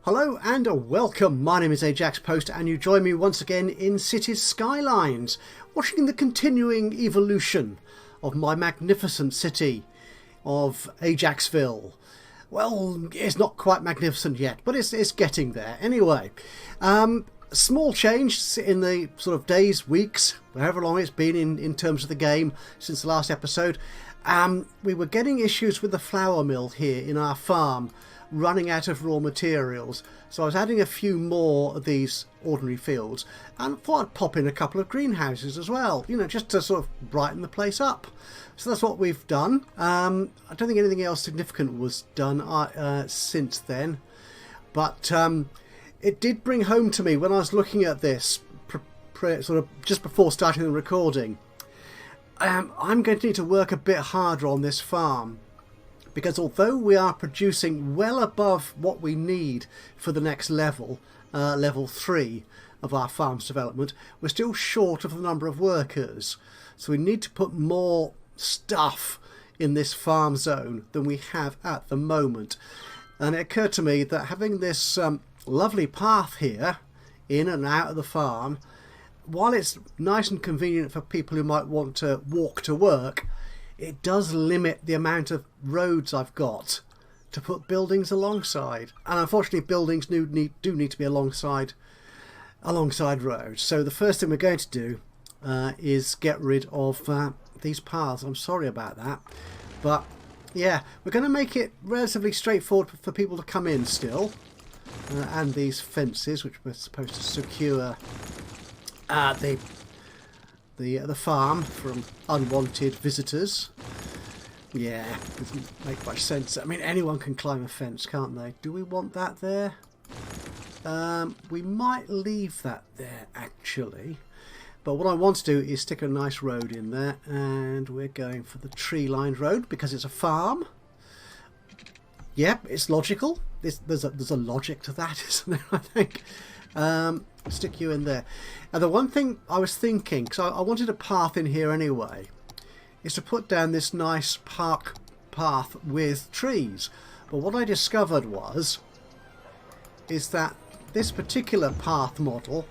Hello and welcome, my name is Ajaxpost and you join me once again in Cities Skylines, watching the continuing evolution of my magnificent city of Ajaxville. Well, it's not quite magnificent yet, but it's getting there. Anyway, small change in the sort of days, weeks, however long it's been in terms of the game since the last episode. We were getting issues with the flour mill here in our farm, running out of raw materials, so I was adding a few more of these ordinary fields and thought I'd pop in a couple of greenhouses as well, you know, just to sort of brighten the place up. So that's what we've done. I don't think anything else significant was done since then, but it did bring home to me when I was looking at this sort of just before starting the recording. I'm going to need to work a bit harder on this farm, because although we are producing well above what we need for the next level, level 3 of our farm's development, we're still short of the number of workers. So we need to put more stuff in this farm zone than we have at the moment. And it occurred to me that having this lovely path here, in and out of the farm, while it's nice and convenient for people who might want to walk to work, it does limit the amount of roads I've got to put buildings alongside. And unfortunately buildings do need to be alongside roads. So the first thing we're going to do is get rid of these paths. I'm sorry about that. But yeah, we're going to make it relatively straightforward for people to come in still. And these fences, which we're supposed to secure the farm from unwanted visitors. Yeah, doesn't make much sense. I mean, anyone can climb a fence, can't they? Do we want that there? We might leave that there, actually. But what I want to do is stick a nice road in there, and we're going for the tree-lined road because it's a farm. Yep, it's logical. There's a logic to that, isn't there, I think? Stick you in there. And the one thing I was thinking, because I wanted a path in here anyway, is to put down this nice park path with trees. But what I discovered is that this particular path model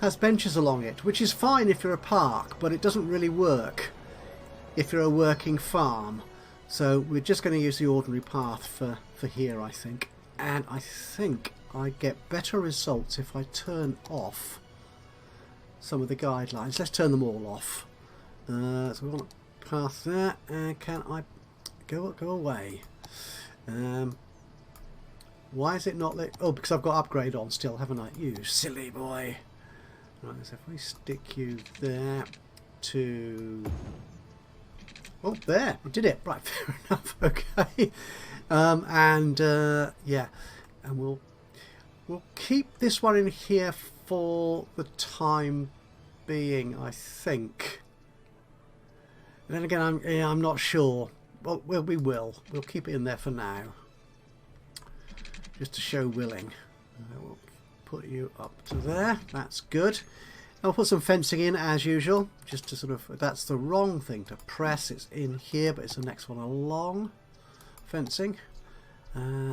has benches along it, which is fine if you're a park, but it doesn't really work if you're a working farm. So we're just going to use the ordinary path for here, I think. And I think I get better results if I turn off some of the guidelines. Let's turn them all off. So we want to pass that, and can I go away? Why is it not let? Oh, because I've got upgrade on still, haven't I? You silly boy. Right, so if we stick you there to... Oh, there, we did it. Right, fair enough. Okay. Yeah, and we'll keep this one in here for the time being, I think. And then again, I'm not sure. Well, we will. We'll keep it in there for now, just to show willing. We'll put you up to there. That's good. I'll put some fencing in as usual, just to sort of. That's the wrong thing to press. It's in here, but it's the next one along. Fencing.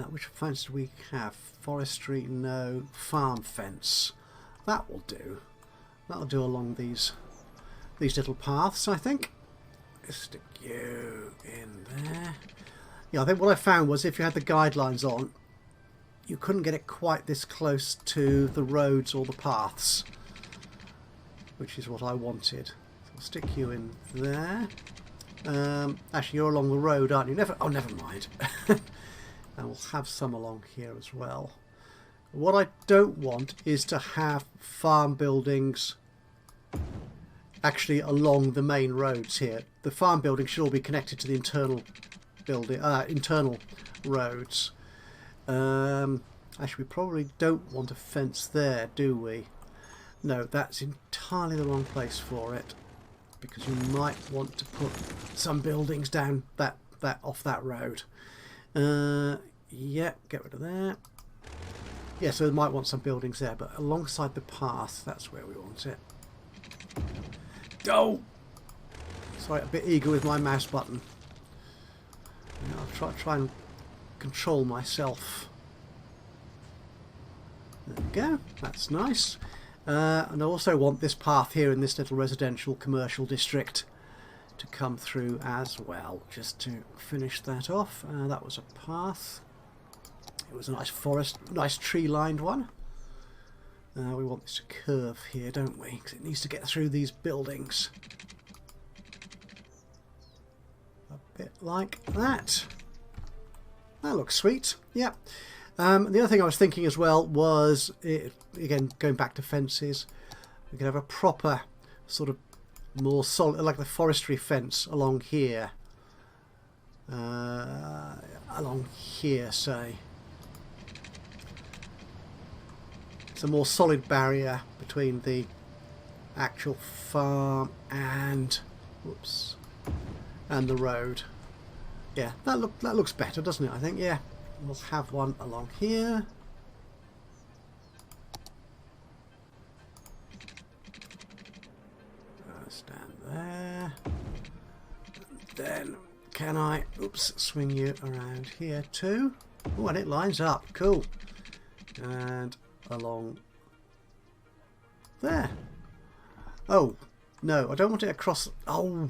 Which fence do we have? Forestry, no. Farm fence. That will do. That'll do along these little paths, I think. Just stick you in there. Yeah, I think what I found was if you had the guidelines on, you couldn't get it quite this close to the roads or the paths, which is what I wanted. So I'll stick you in there. Actually, you're along the road, aren't you? Never mind. And we'll have some along here as well. What I don't want is to have farm buildings actually along the main roads here. The farm buildings should all be connected to the internal roads. Actually, we probably don't want a fence there, do we? No, that's entirely the wrong place for it, because you might want to put some buildings down that off that road. Yeah, get rid of that. Yeah, so we might want some buildings there, but alongside the path, that's where we want it. Oh! Sorry, a bit eager with my mouse button. Yeah, I'll try and control myself. go. That's nice. And I also want this path here in this little residential commercial district to come through as well, just to finish that off. That was a path. It was a nice forest, nice tree-lined one. We want this to curve here, don't we? Because it needs to get through these buildings. A bit like that. That looks sweet. Yep. The other thing I was thinking as well was, again, going back to fences, we could have a proper sort of more solid, like the forestry fence along here. Along here, say. It's a more solid barrier between the actual farm and, whoops, and the road. Yeah, that looks better, doesn't it? I think, yeah. We'll have one along here. Stand there. And then can I, oops, swing you around here too? Oh, and it lines up. Cool. And along there. Oh no, I don't want it across. Oh,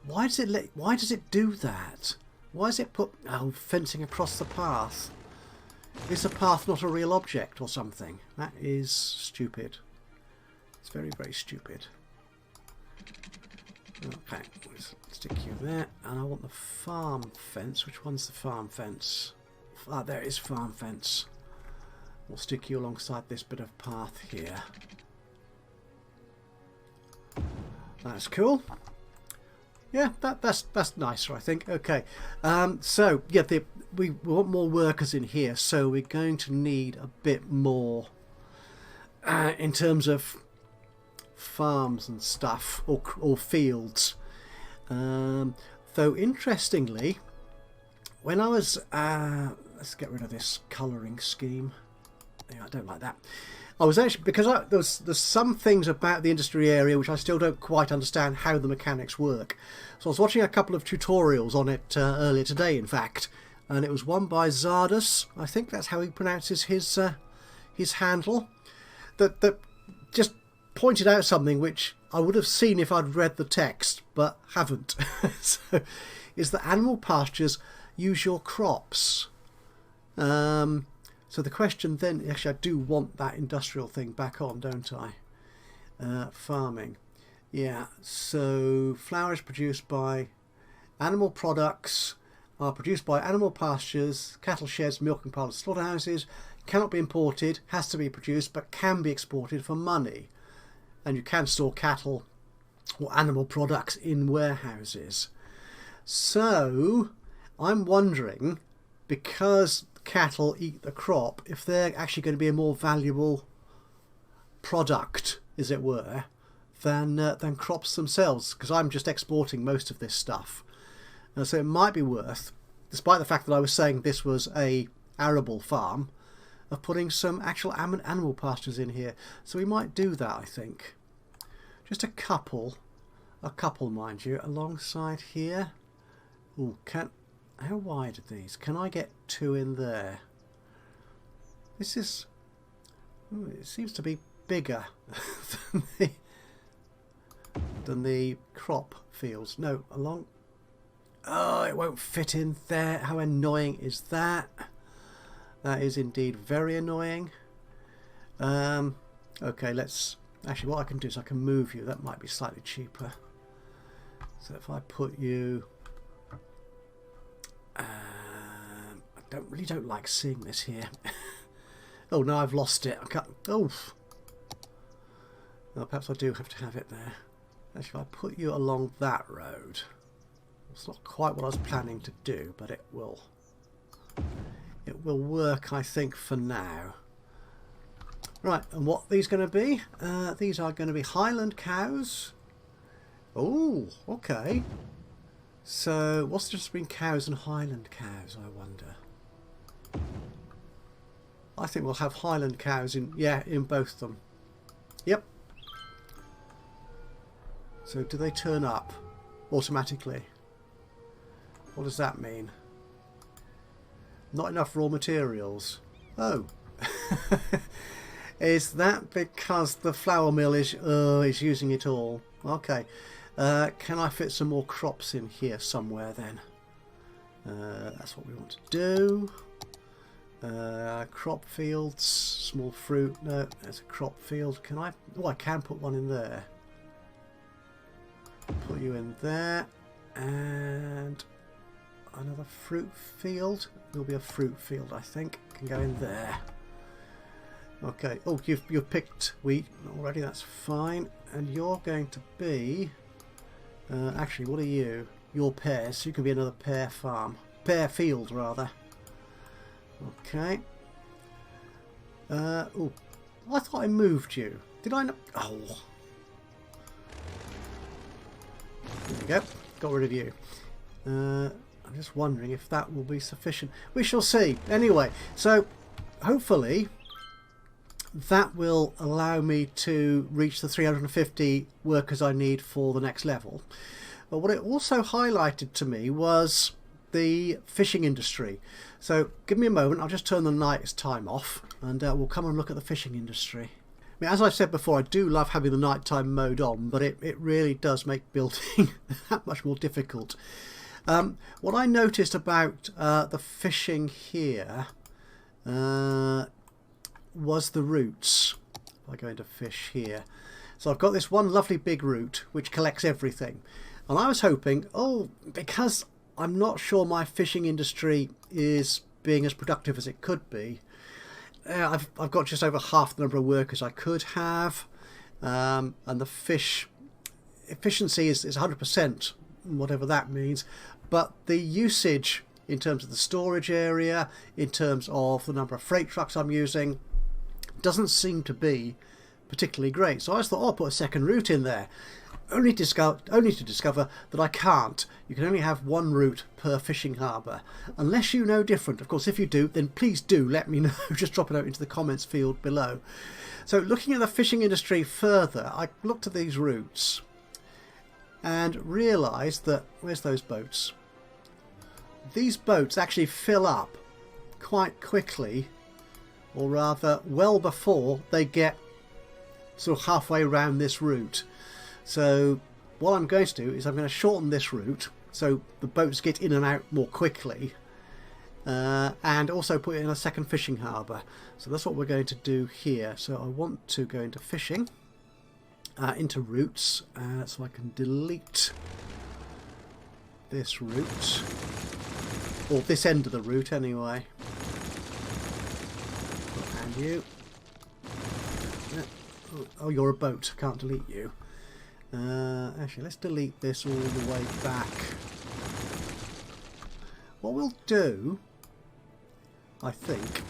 why does it do that? Why does it put fencing across the path? Is the path not a real object or something? That is stupid. It's very, very stupid. Okay, let's stick you there. And I want the farm fence. Which one's the farm fence? Ah, there is farm fence. We'll stick you alongside this bit of path here. That's cool. Yeah, that's nicer, I think. Okay, so yeah, we want more workers in here, so we're going to need a bit more in terms of farms and stuff, or fields. Though interestingly, when I was let's get rid of this colouring scheme. Yeah, I don't like that. I was actually, because there's some things about the industry area which I still don't quite understand how the mechanics work. So I was watching a couple of tutorials on it earlier today, in fact, and it was one by Zardas. I think that's how he pronounces his handle. That just pointed out something which I would have seen if I'd read the text, but haven't. So, is that animal pastures use your crops? So the question then, actually I do want that industrial thing back on, don't I? Farming. Yeah, so flowers produced by animal products are produced by animal pastures, cattle sheds, milking parlours, slaughterhouses, cannot be imported, has to be produced, but can be exported for money. And you can store cattle or animal products in warehouses. So I'm wondering, because cattle eat the crop, if they're actually going to be a more valuable product, as it were, than crops themselves, because I'm just exporting most of this stuff. So it might be worth, despite the fact that I was saying this was a arable farm, of putting some actual animal pastures in here. So we might do that, I think. Just a couple, mind you, alongside here. Ooh, how wide are these? Can I get two in there? This is... Ooh, it seems to be bigger than the crop fields. No, along... Oh, it won't fit in there. How annoying is that? That is indeed very annoying. Okay, let's... Actually, what I can do is I can move you. That might be slightly cheaper. So if I put you... I really don't like seeing this here. Oh, no, I've lost it. I can't... Oh. Well, perhaps I do have to have it there. Actually, if I put you along that road... It's not quite what I was planning to do, but it will work, I think, for now. Right, and what are these going to be? These are going to be Highland cows. Oh, okay. So, what's the difference between cows and Highland cows, I wonder? I think we'll have Highland cows in both of them. Yep. So, do they turn up automatically? What does that mean? Not enough raw materials. Oh. Is that because the flour mill is using it all? Okay. Can I fit some more crops in here somewhere then? That's what we want to do. Crop fields, small fruit. No, there's a crop field. Can I? Oh, I can put one in there. Put you in there. And another fruit field. There'll be a fruit field, I think. Can go in there. Okay. Oh, you've picked wheat already. That's fine. And you're going to be. Actually, what are you? You're pears. So you can be another pear farm. Pear field, rather. Okay. Oh, I thought I moved you. Did I not? Oh. There we go. Got rid of you. I'm just wondering if that will be sufficient. We shall see. Anyway, so hopefully that will allow me to reach the 350 workers I need for the next level. But what it also highlighted to me was the fishing industry. So give me a moment, I'll just turn the night time off and we'll come and look at the fishing industry. I mean, as I've said before, I do love having the nighttime mode on, but it really does make building that much more difficult. What I noticed about the fishing here was the routes. If I go into fish here. So I've got this one lovely big route which collects everything. And I was hoping, because I'm not sure my fishing industry is being as productive as it could be. I've got just over half the number of workers I could have, and the fish efficiency is 100%, whatever that means. But the usage in terms of the storage area, in terms of the number of freight trucks I'm using, doesn't seem to be particularly great. So I just thought, I'll put a second route in there. Only to discover that I can't. You can only have one route per fishing harbour. Unless you know different. Of course, if you do, then please do let me know. Just drop it out into the comments field below. So looking at the fishing industry further, I looked at these routes and realised that, where's those boats? These boats actually fill up quite quickly, or rather well before they get sort of halfway around this route. So what I'm going to do is I'm going to shorten this route so the boats get in and out more quickly, and also put in a second fishing harbour. So that's what we're going to do here. So I want to go into fishing, into routes, so I can delete this route, or this end of the route anyway. And you. Oh, you're a boat. I can't delete you. Actually, let's delete this all the way back. What we'll do, I think,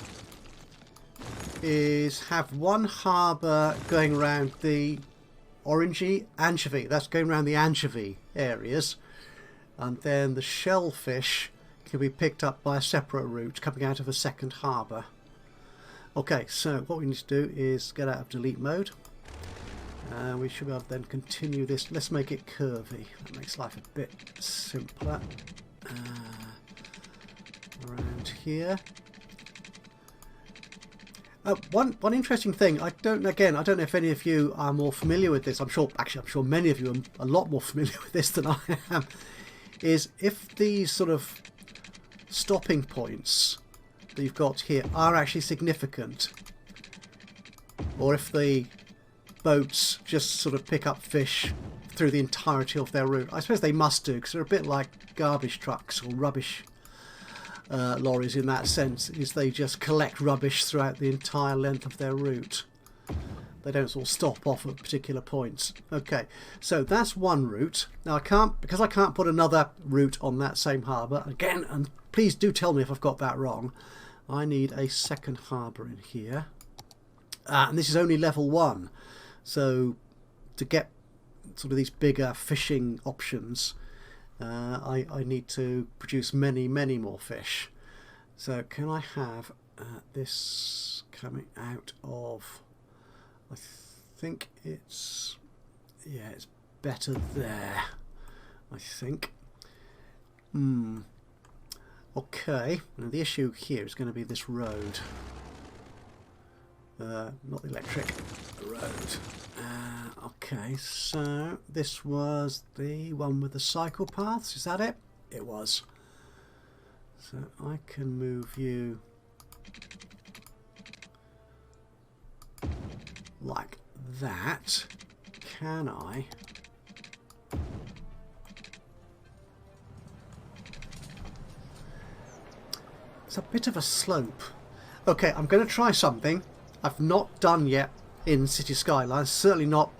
is have one harbour going around the orangey anchovy. That's going around the anchovy areas, and then the shellfish can be picked up by a separate route coming out of a second harbour. Okay, so what we need to do is get out of delete mode. We should be able to then continue this. Let's make it curvy. That makes life a bit simpler. Around here. One interesting thing. I don't know if any of you are more familiar with this. I'm sure many of you are a lot more familiar with this than I am. Is if these sort of stopping points that you've got here are actually significant, or if the boats just sort of pick up fish through the entirety of their route. I suppose they must do, because they're a bit like garbage trucks or rubbish lorries in that sense, is they just collect rubbish throughout the entire length of their route. They don't sort of stop off at particular points. Okay, so that's one route. Now because I can't put another route on that same harbour, again, and please do tell me if I've got that wrong, I need a second harbour in here. And this is only level 1. So to get sort of these bigger fishing options, I need to produce many more fish. So can I have this coming out of, I think it's better there, I think. Okay, now the issue here is going to be this road. Not the electric, the road. Okay, so this was the one with the cycle paths, is that it? It was. So I can move you like that. Can I? It's a bit of a slope. Okay, I'm going to try something I've not done yet in City Skylines. Certainly not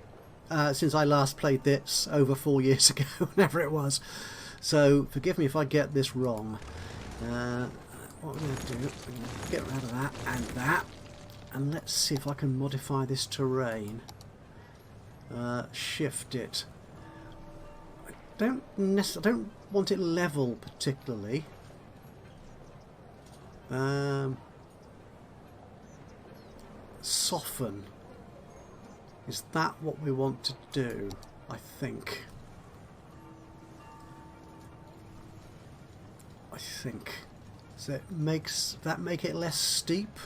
since I last played this over 4 years ago, whenever it was. So forgive me if I get this wrong. What we're going to do, we're going to get rid of that, and let's see if I can modify this terrain. Shift it. I don't want it level particularly. Soften. Is that what we want to do? I think. So it makes that make it less steep.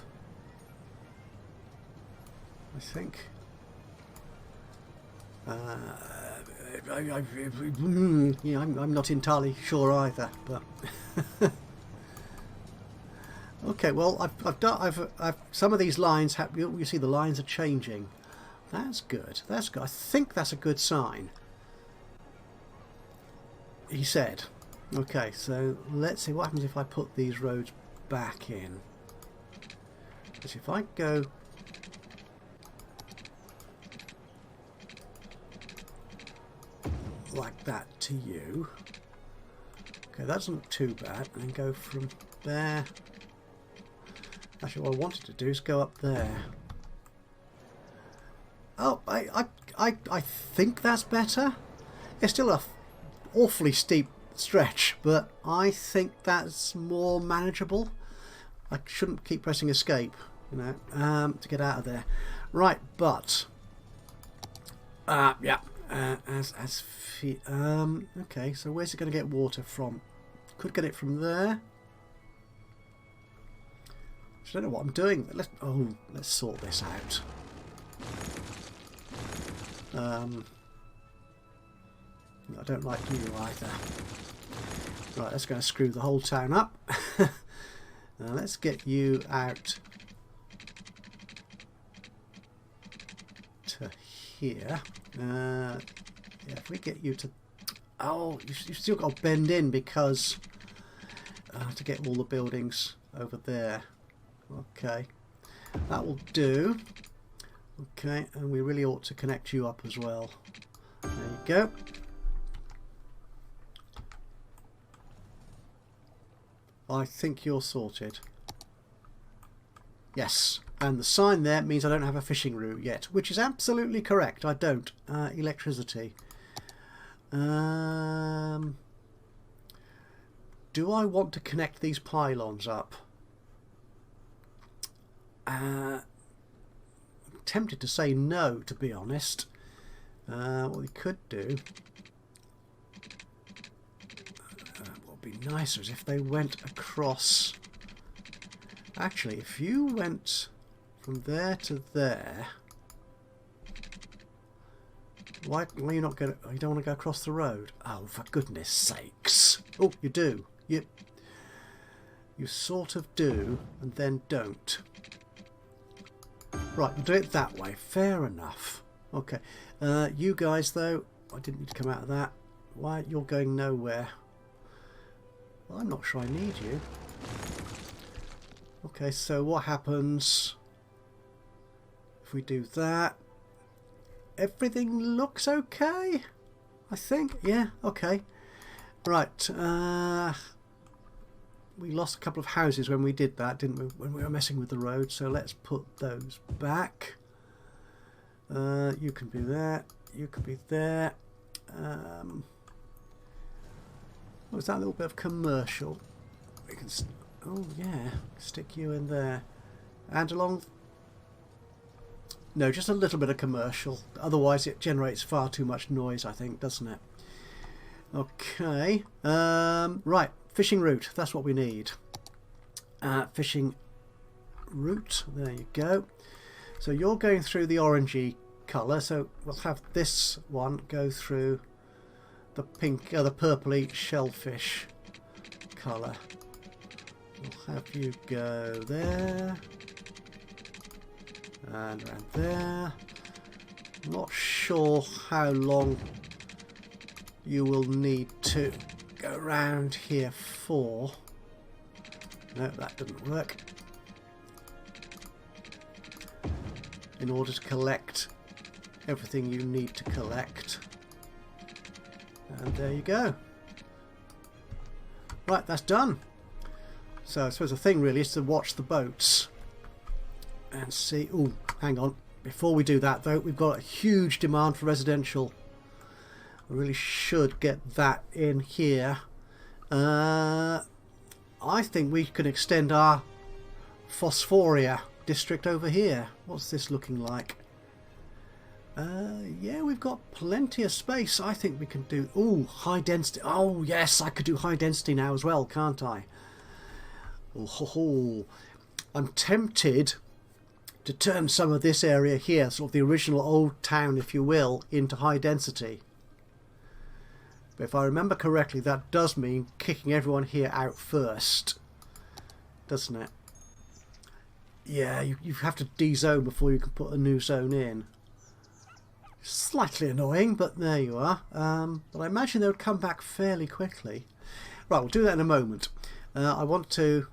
I think. Yeah, I'm not entirely sure either, but. Okay, well, I've some of these lines have. You see, the lines are changing. That's good. That's good. I think that's a good sign. He said. Okay, so let's see what happens if I put these roads back in. Because if I go like that to you, okay, that's not too bad, and go from there. Actually, what I wanted to do is go up there. Oh, I think that's better. It's still a awfully steep stretch, but I think that's more manageable. I shouldn't keep pressing escape, you know, to get out of there. Right, but yeah, okay. So where's it going to get water from? Could get it from there. I don't know what I'm doing. Let's sort this out. I don't like you either. Right, that's going to screw the whole town up. Now let's get you out to here. Yeah, if we get you to... Oh, you've still got to bend in because... to get all the buildings over there. Okay, that will do. Okay, and we really ought to connect you up as well. There you go. I think you're sorted. Yes, and the sign there means I don't have a fishing route yet, which is absolutely correct. I don't. Electricity. Do I want to connect these pylons up? I'm tempted to say no, to be honest. What we could do, what would be nicer is if they went across. Actually, if you went from there to there, why are you not going? You don't want to go across the road? Oh, for goodness sakes! Oh, you do. You sort of do, and then don't. Right, we'll do it that way. Fair enough. Okay. You guys, though, I didn't need to come out of that. Why? You're going nowhere. Well, I'm not sure I need you. Okay, so what happens if we do that? Everything looks okay, I think. Yeah, okay. Right. We lost a couple of houses when we did that, didn't we? When we were messing with the road. So let's put those back. You can be there. You can be there. Was that a little bit of commercial? We can. Oh yeah, stick you in there, and along. No, just a little bit of commercial. Otherwise, it generates far too much noise, I think, doesn't it? Okay. Right. Fishing route, that's what we need. Fishing route, there you go. So you're going through the orangey colour, so we'll have this one go through the pink, the purpley shellfish colour. We'll have you go there and around there. Not sure how long you will need to go around here for. No, that didn't work. In order to collect everything you need to collect. And there you go. Right, that's done. So I suppose the thing really is to watch the boats and see. Oh, hang on. Before we do that though, we've got a huge demand for residential. We really should get that in here. I think we can extend our Phosphoria district over here. What's this looking like? Yeah, we've got plenty of space. I think we can do... Oh, high density. Oh, yes, I could do high density now as well, can't I? Oh, ho, ho. I'm tempted to turn some of this area here, sort of the original old town, if you will, into high density. But if I remember correctly, that does mean kicking everyone here out first, doesn't it? Yeah, you have to de-zone before you can put a new zone in. Slightly annoying, but there you are. But I imagine they would come back fairly quickly. Right, we'll do that in a moment. I want to...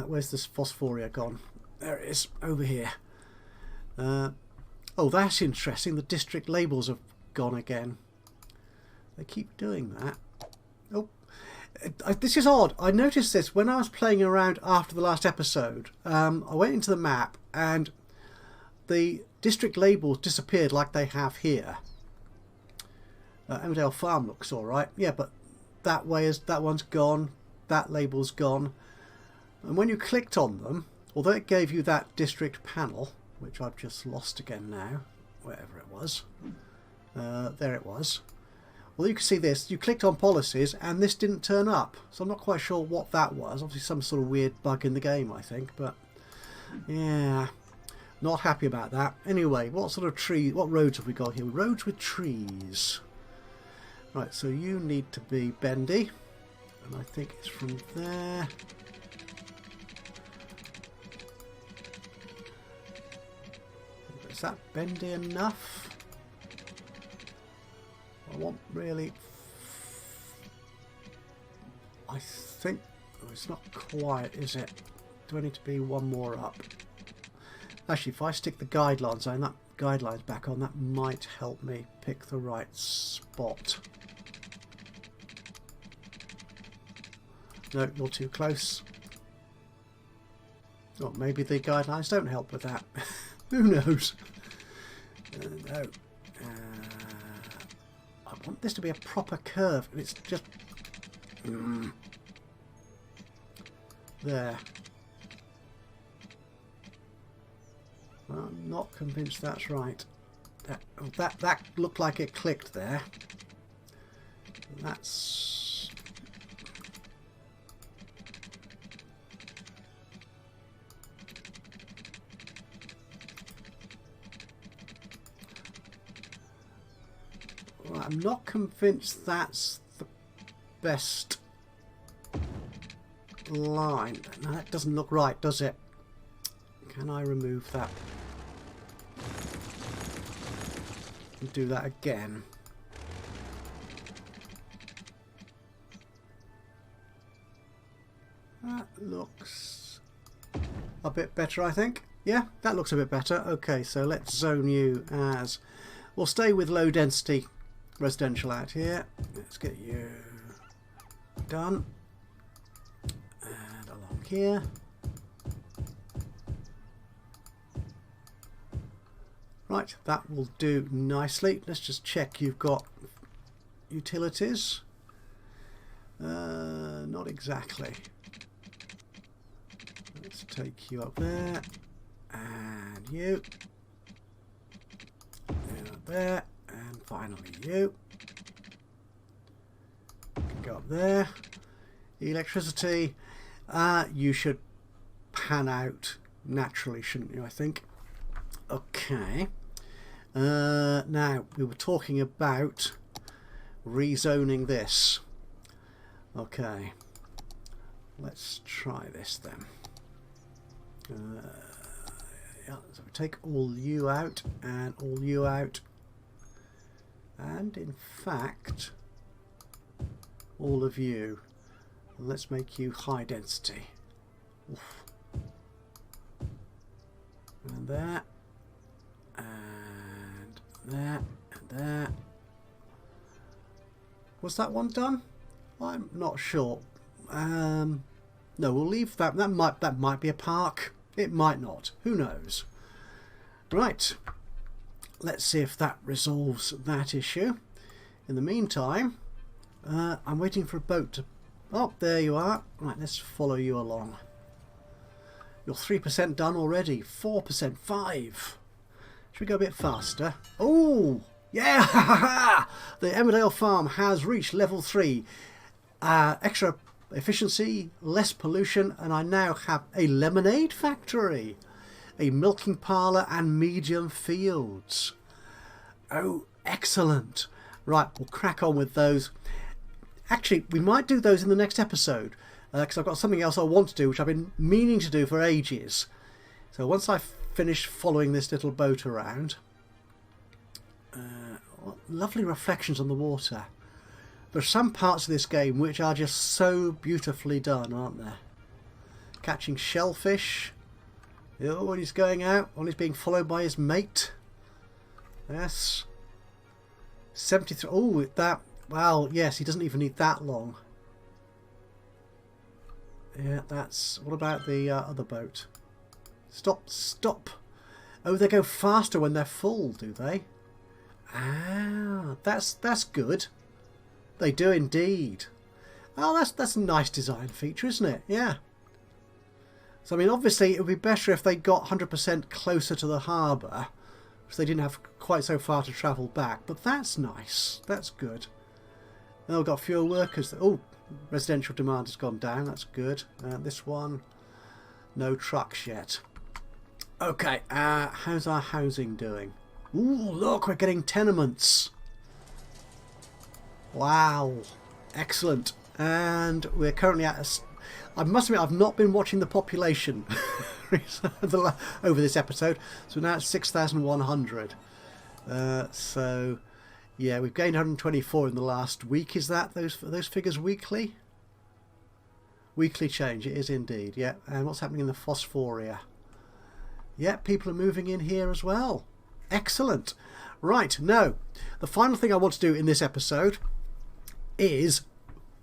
where's this Phosphoria gone? There it is, over here. Oh, that's interesting. The district labels have gone again. They keep doing that. Oh, this is odd. I noticed this when I was playing around after the last episode. I went into the map and the district labels disappeared like they have here. Emmerdale Farm looks alright. Yeah, but that one's gone. That label's gone. And when you clicked on them, although it gave you that district panel, which I've just lost again now, wherever it was. There it was. Well, you can see this. You clicked on policies and this didn't turn up. So I'm not quite sure what that was. Obviously some sort of weird bug in the game, I think. But yeah, not happy about that. Anyway, what sort of what roads have we got here? Roads with trees. Right, so you need to be bendy. And I think it's from there. Is that bendy enough? I want really... I think... Oh, it's not quite, is it? Do I need to be one more up? Actually, if I stick the guidelines on, that guidelines back on, that might help me pick the right spot. No, you're too close. Or maybe the guidelines don't help with that. Who knows? No. I want this to be a proper curve, and it's just... There. Well, I'm not convinced that's right. That looked like it clicked there. That's... Well, I'm not convinced that's the best line. No, that doesn't look right, does it? Can I remove that? And do that again. That looks a bit better, I think. Yeah, that looks a bit better. Okay, so let's zone you as... We'll stay with low density residential out here. Let's get you done. And along here. Right, that will do nicely. Let's just check you've got utilities. Not exactly. Let's take you up there. And you. Up there. And finally you. Can go up there. Electricity. You should pan out naturally, shouldn't you, I think? Okay. Now, we were talking about rezoning this. Okay. Let's try this then. Yeah, so we take all you out and all you out. And in fact, all of you. Let's make you high density. Oof. And that. And that. And that. Was that one done? I'm not sure. No, we'll leave that. That might be a park. It might not. Who knows? Right. Let's see if that resolves that issue. In the meantime, I'm waiting for a boat to... Oh, there you are. Right, let's follow you along. You're 3% done already. 4%. 5. Should we go a bit faster? Oh, yeah! The Emmerdale farm has reached level 3. Extra efficiency, less pollution, and I now have a lemonade factory, a milking parlour and medium fields. Oh, excellent. Right, we'll crack on with those. Actually, we might do those in the next episode, because I've got something else I want to do, which I've been meaning to do for ages. So once I finish following this little boat around... lovely reflections on the water. There's some parts of this game which are just so beautifully done, aren't there? Catching shellfish. Oh, when he's going out, when he's being followed by his mate. Yes. 73. Oh, that... Well, yes, he doesn't even need that long. Yeah, that's... What about the other boat? Stop, stop. Oh, they go faster when they're full, do they? Ah, that's good. They do indeed. Oh, that's a nice design feature, isn't it? Yeah. So, I mean, obviously, it would be better if they got 100% closer to the harbour, so they didn't have quite so far to travel back. But that's nice. That's good. Now we've got fewer workers. Oh, residential demand has gone down. That's good. This one, no trucks yet. Okay, how's our housing doing? Ooh, look, we're getting tenements. Wow, excellent. And we're currently at a... I must admit, I've not been watching the population over this episode. So we're now at 6,100. So, yeah, we've gained 124 in the last week. Is that those figures weekly? Weekly change, it is indeed, yeah. And what's happening in the Phosphoria? Yeah, people are moving in here as well. Excellent. Right, now, the final thing I want to do in this episode is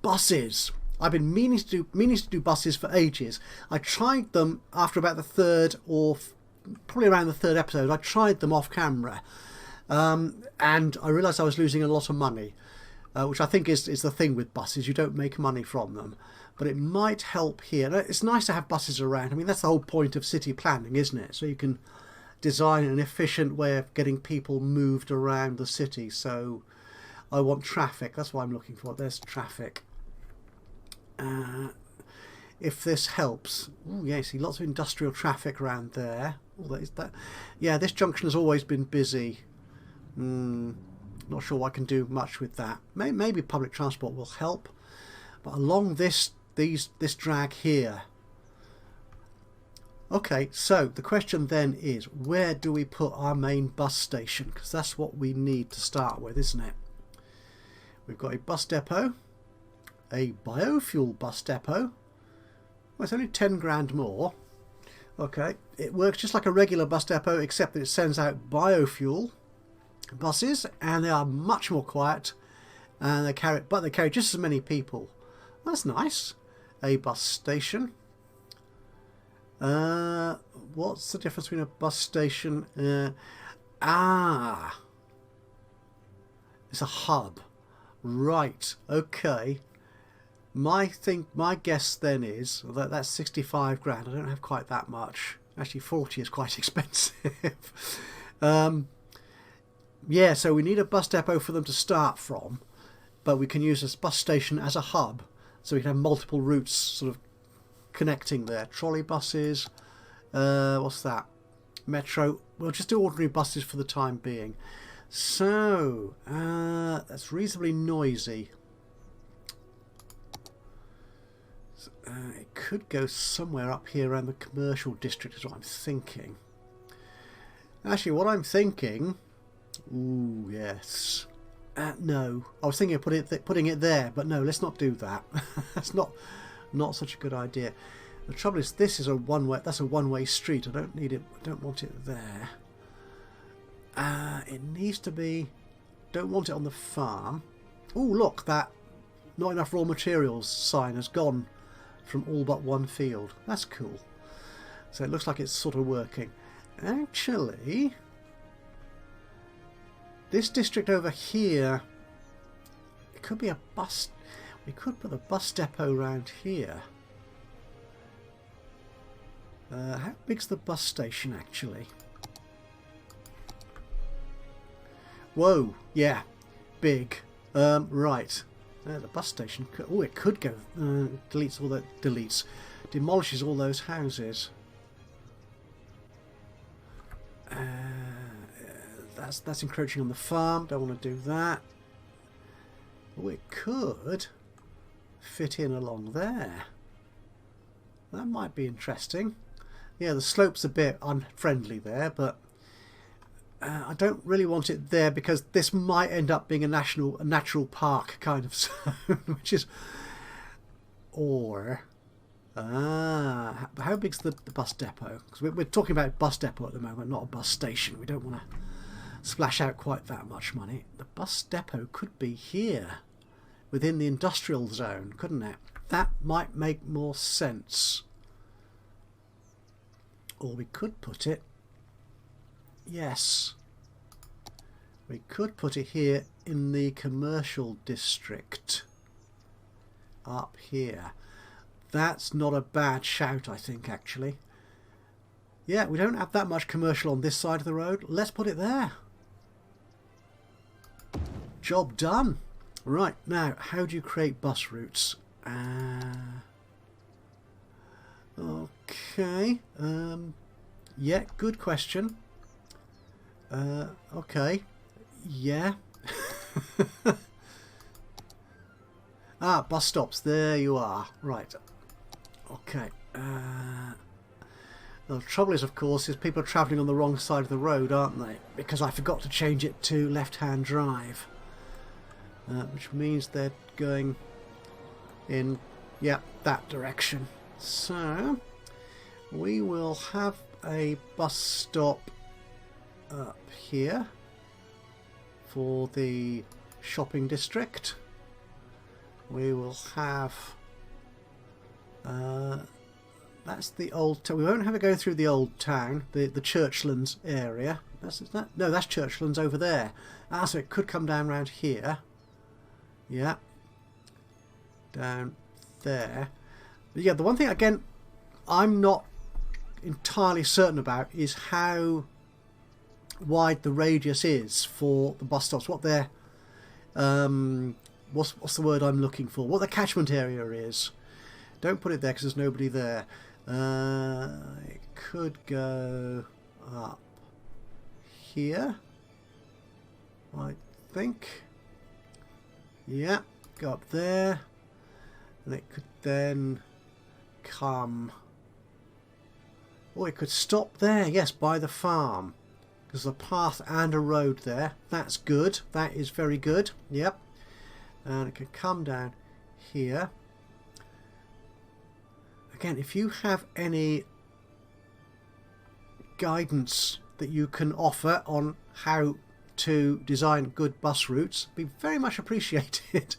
buses. I've been meaning to do buses for ages. I tried them after about the third, or probably around the third episode. I tried them off camera, and I realised I was losing a lot of money, which I think is the thing with buses. You don't make money from them, but it might help here. Now, it's nice to have buses around. I mean, that's the whole point of city planning, isn't it? So you can design an efficient way of getting people moved around the city. So I want traffic. That's what I'm looking for. There's traffic. If this helps. Oh, yeah, see lots of industrial traffic around there. Oh, that. Yeah, this junction has always been busy. Not sure I can do much with that. Maybe public transport will help. But along this drag here. Okay, so the question then is, where do we put our main bus station? Because that's what we need to start with, isn't it? We've got a bus depot, a biofuel bus depot. Well, it's only 10 grand more. Okay, it works just like a regular bus depot, except that it sends out biofuel buses, and they are much more quiet, and they carry just as many people. That's nice. A bus station. What's the difference between a bus station? It's a hub. Right. Okay. My guess then is that that's 65 grand. I don't have quite that much. Actually, 40 is quite expensive. Yeah, so we need a bus depot for them to start from, but we can use this bus station as a hub, so we can have multiple routes sort of connecting there. Trolley buses. What's that? metro. We'll just do ordinary buses for the time being. So, that's reasonably noisy. It could go somewhere up here around the commercial district is what I'm thinking. Actually, what I'm thinking... Ooh, yes. No. I was thinking of putting it there, but no, let's not do that. That's not such a good idea. The trouble is, this is a one-way... That's a one-way street. I don't need it... I don't want it there. It needs to be... Don't want it on the farm. Oh, look, that not enough raw materials sign has gone from all but one field. That's cool. So it looks like it's sort of working. Actually, this district over here, it could be a bus. We could put a bus depot around here. How big's the bus station actually? Whoa, yeah, big. Right. The bus station. Oh, it could go. Deletes all that. Demolishes all those houses. That's encroaching on the farm. Don't want to do that. Oh, it could fit in along there. That might be interesting. Yeah, the slope's a bit unfriendly there, but I don't really want it there because this might end up being a natural park kind of zone, which is... Or... how big's the bus depot? Because we're talking about bus depot at the moment, not a bus station. We don't want to splash out quite that much money. The bus depot could be here, within the industrial zone, couldn't it? That might make more sense. Or we could put it... Yes, we could put it here in the commercial district. Up here. That's not a bad shout, I think, actually. Yeah, we don't have that much commercial on this side of the road. Let's put it there. Job done. Right, now, how do you create bus routes? Okay. Yeah, good question. Okay. Yeah. Bus stops. There you are. Right. Okay. The trouble is, of course, is people are travelling on the wrong side of the road, aren't they? Because I forgot to change it to left-hand drive. Which means they're going in, yeah, that direction. So, we will have a bus stop up here for the shopping district. We will have that's the old town. We won't have it go through the old town, the Churchlands area. No, that's Churchlands over there. So it could come down around here. Yeah, down there. But yeah, the one thing again I'm not entirely certain about is how wide the radius is for the bus stops. What their what's the word I'm looking for? What the catchment area is. Don't put it there because there's nobody there. It could go up here, I think. Yeah, go up there, and it could then come. Or it could stop there. Yes, by the farm. There's a path and a road there. That's good. That is very good. Yep. And it could come down here. Again, if you have any guidance that you can offer on how to design good bus routes, be very much appreciated.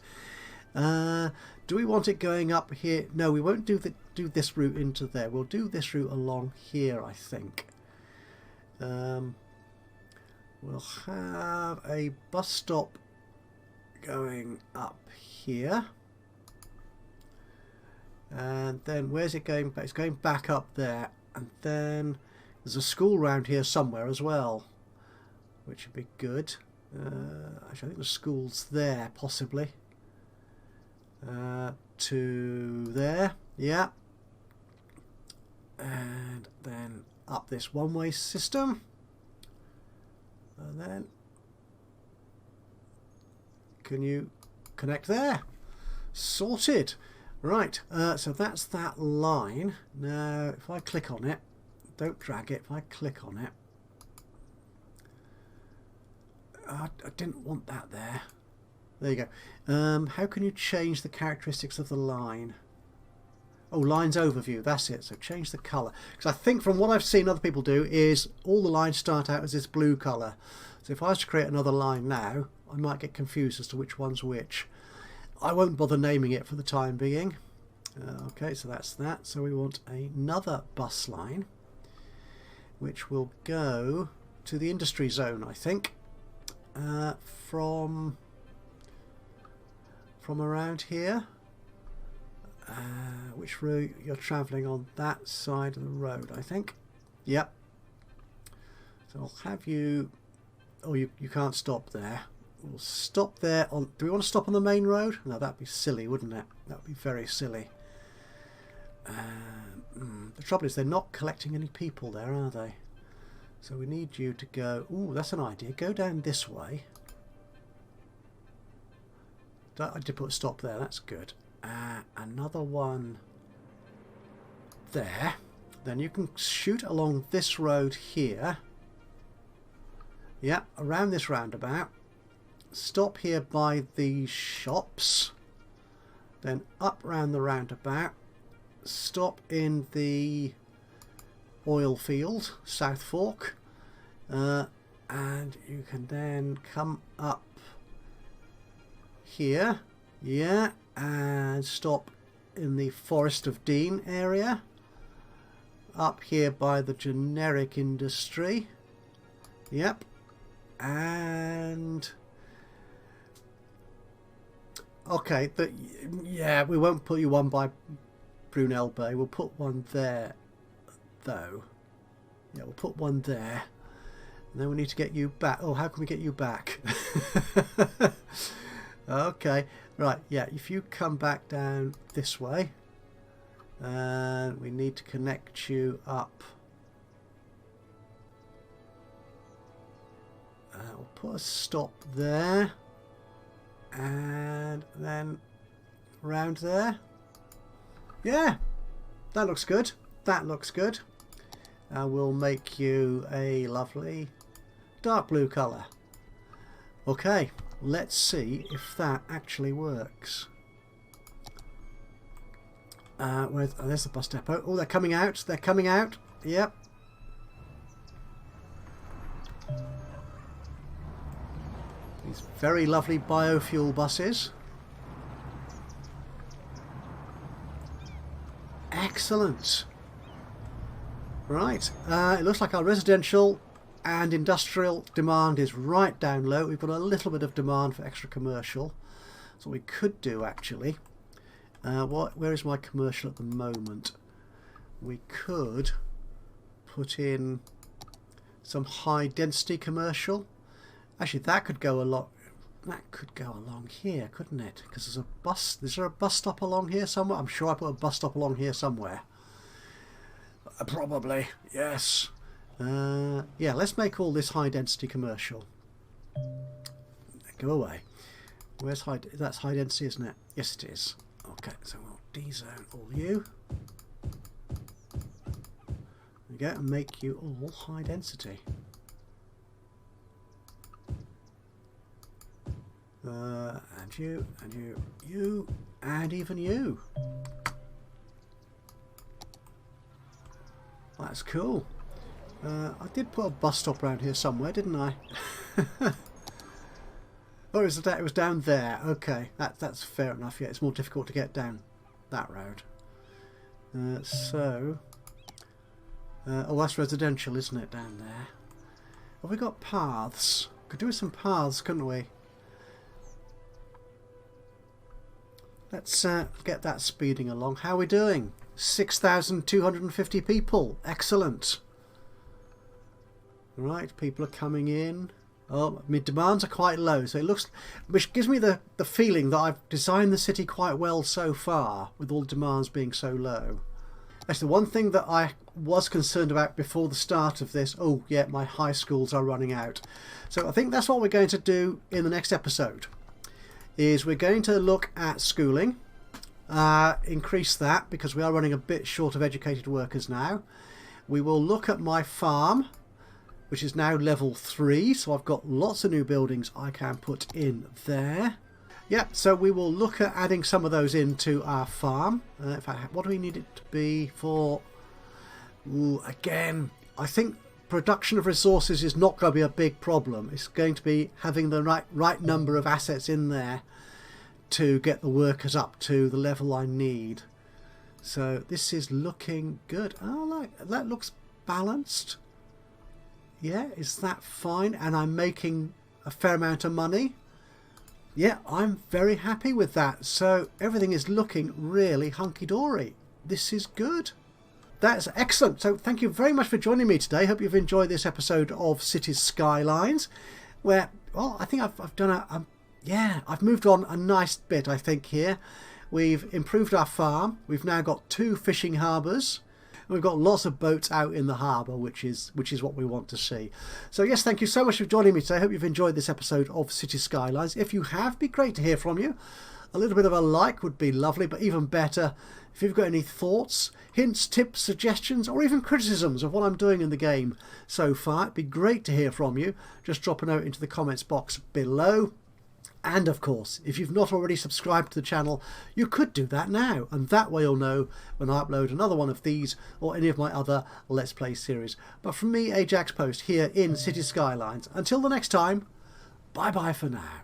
Do we want it going up here? No, we won't do this route into there. We'll do this route along here, I think. We'll have a bus stop going up here. And then where's it going back? It's going back up there. And then there's a school round here somewhere as well, which would be good. Actually, I think the school's there, possibly. To there, yeah. And then up this one-way system. And then can you connect there? Sorted. Right, so that's that line. Now, if I click on it, don't drag it, if I click on it, I didn't want that there. There you go. How can you change the characteristics of the line? Oh, lines overview, that's it. So change the colour. Because I think from what I've seen other people do is all the lines start out as this blue colour. So if I was to create another line now, I might get confused as to which one's which. I won't bother naming it for the time being. Okay, so that's that. So we want another bus line, which will go to the industry zone, I think, from around here. Which route you're travelling on? That side of the road, I think. Yep. So I'll have you... Oh, you can't stop there. We'll stop there on... Do we want to stop on the main road? No, that'd be silly, wouldn't it? That'd be very silly. The trouble is they're not collecting any people there, are they? So we need you to go... Ooh, that's an idea. Go down this way. I did put a stop there. That's good. Another one there. Then you can shoot along this road here. Yeah, around this roundabout. Stop here by the shops. Then up round the roundabout. Stop in the oil field, South Fork. And you can then come up here. Yeah, and stop in the Forest of Dean area. Up here by the generic industry. Yep. And... Okay, yeah, we won't put you one by Brunel Bay. We'll put one there, though. Yeah, we'll put one there. And then we need to get you back. Oh, how can we get you back? Okay, right, yeah, if you come back down this way, and we need to connect you up. We'll put a stop there, and then round there. Yeah, that looks good. That looks good. We'll make you a lovely dark blue colour. Okay. Let's see if that actually works. There's the bus depot. Oh, they're coming out. They're coming out. Yep. These very lovely biofuel buses. Excellent. Right. It looks like our residential and industrial demand is right down low. We've got a little bit of demand for extra commercial. So what we could do actually, where is my commercial at the moment? We could put in some high density commercial. Actually, that could go a lot. That could go along here, couldn't it? Because there's a bus. Is there a bus stop along here somewhere? I'm sure I put a bus stop along here somewhere. Probably, yes. Yeah, let's make all this high density commercial. Go away. Where's high? That's high density, isn't it? Yes, it is. Okay, so we'll D-zone all you. There we go, and make you all high density. And you, and you, you, and even you. That's cool. I did put a bus stop around here somewhere, didn't I? Oh, it was down there. Okay, that's fair enough. Yeah, it's more difficult to get down that road. Oh, that's residential, isn't it, down there? Have we got paths? Could do with some paths, couldn't we? Let's get that speeding along. How are we doing? 6,250 people. Excellent. Right, people are coming in. Oh, my demands are quite low, so it looks, which gives me the feeling that I've designed the city quite well so far, with all demands being so low. That's the one thing that I was concerned about before the start of this. Oh yeah, my high schools are running out. So I think that's what we're going to do in the next episode, is we're going to look at schooling, increase that because we are running a bit short of educated workers now. We will look at my farm, which is now level 3, so I've got lots of new buildings I can put in there. Yeah, so we will look at adding some of those into our farm. In fact, what do we need it to be for? Ooh, again, I think production of resources is not going to be a big problem. It's going to be having the right number of assets in there to get the workers up to the level I need. So this is looking good. Oh, look, that looks balanced. Yeah, is that fine? And I'm making a fair amount of money. Yeah, I'm very happy with that. So everything is looking really hunky-dory. This is good. That's excellent. So thank you very much for joining me today. Hope you've enjoyed this episode of Cities Skylines, where, well, I think I've done I've moved on a nice bit, I think, here. We've improved our farm. We've now got 2 fishing harbours. We've got lots of boats out in the harbour, which is what we want to see. So yes, thank you so much for joining me today. I hope you've enjoyed this episode of Cities Skylines. If you have, it'd be great to hear from you. A little bit of a like would be lovely, but even better, if you've got any thoughts, hints, tips, suggestions, or even criticisms of what I'm doing in the game so far, it'd be great to hear from you. Just drop a note into the comments box below. And of course, if you've not already subscribed to the channel, you could do that now, and that way you'll know when I upload another one of these or any of my other Let's Play series. But from me, Ajaxpost, here in Cities Skylines, until the next time, bye bye for now.